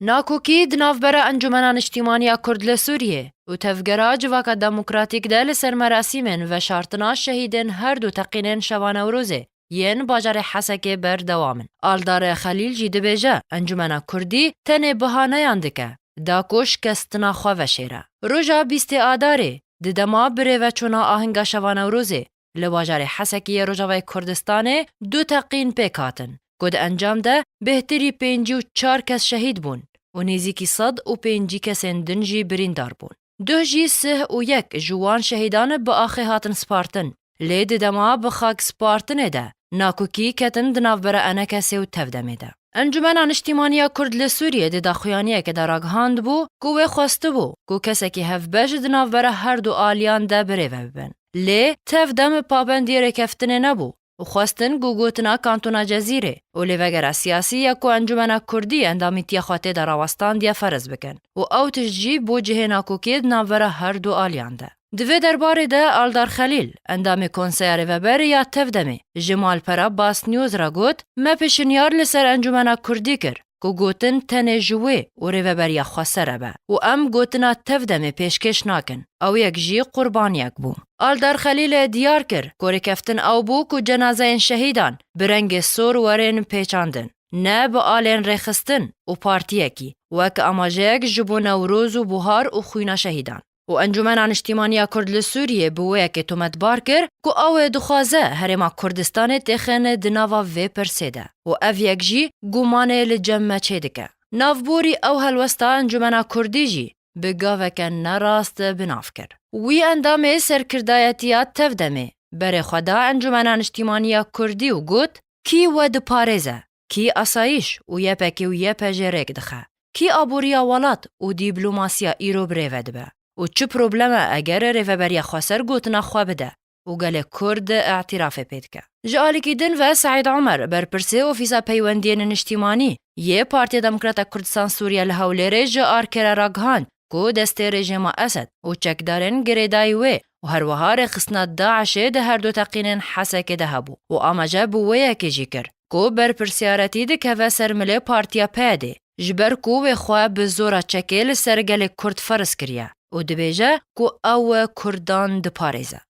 ناکوکی دنافبرا انجمنان اجتماعی کرد لسوریه و تفگرا جواکا دموکراتیک ده لسر مراسیمن و شارتنا شهیدن هر دو تقینن شوان اوروزه ین باجار حسکه بر دوامن. آلدار خلیل جی دبیجه انجمنا کردی تنه بهانه یاندکه دا کوش کستنا خواه شیره. روژا 20 آداره ددما بره و چونا آهنگا شوان اوروزه لباجار حسکی روژاوی کردستانه دو تقین پیکاتن. کد انجام ده بهتری 54 کس شهید بون و نزیکی 105 کسین دنجی بریندار بون. 201 جوان شهیدان با آخی هاتن سپارتن. لید دما بخاک سپارتنه ده ناکوکی کتن دناف برا انا کسی و تفدمه ده. انجمنان اجتماعی کرد لسوریه ده داخویانیه که در آگهاند بو کوه خواسته بو کو کسی که هف بج دناف برا هر دو آلیان ده بره ببن. لی تفدم پابندی رکفتنه نبو و خواستن گوگوتنا کانتونا جزیره و لیوگر سیاسی یکو انجمنا کردی اندامیتی خواته در آوستان دیا فرز بکن و او تشجی بو جه ناکوکید ناوره هر دو آلیان ده. دوی درباره ده آلدار خلیل اندامی کنسیار وبر یا تفدمه جمال پرا باس نیوز را گوت ما پیشنیار لسر انجمنا کردی کر که گوتن تنه جوه و ریوبر یا خسره به و ام گوتنا تفدمه پیشکش ناکن او یک جی قربان یک بو. آلدار خلیل دیار کر که کفتن او بو که جنازه شهیدان برنگ سور ورین پیچاندن نه با آلین رخستن و پارتیه کی وک اماجیک جبو نوروز و بوهار و خوینا شهیدان. و انجمنان اجتماعی کرد لسوریه بویه که تومت بار کر که او دخوازه هرما کردستان تخن دناوا وی پرسیده و او یک جی گمانه لجمع چه دکه. نافبوری او هلوستا انجمنا کردی جی بگاوه که نراست بناف کر. وی اندامه سرکردایتیات تفدمه بر خدا انجمنان اجتماعی کردی و گوت کی ود پارزه، کی اسایش و یپکی و یپجرک دخه، کی آبوریا ولات و دیپلوماسیا ایرو بریود به. و چه پروبلمه اگر ریفبریا خسر گوتنا خواه بده و گل کرد اعتراف پید که. جالی که دن و سعید عمر بر پرسه اوفیسا پیوندین اجتماعی یه پارتی دموکرات کردستان سوریه لحوله جا آرکر راگهان که دست رژیم اسد و چکدارن گریدای و هر وهار خصنات داعش ده هر دو تقینن حسک ده هبو و آمجا بویا که جی کر که بر پرسیارتی ده که و سرمله پارتیا پیده جبر که و خواه بزورا چکل سرگل کرد فرس کریه و دبیجه که او کردان دپارزه.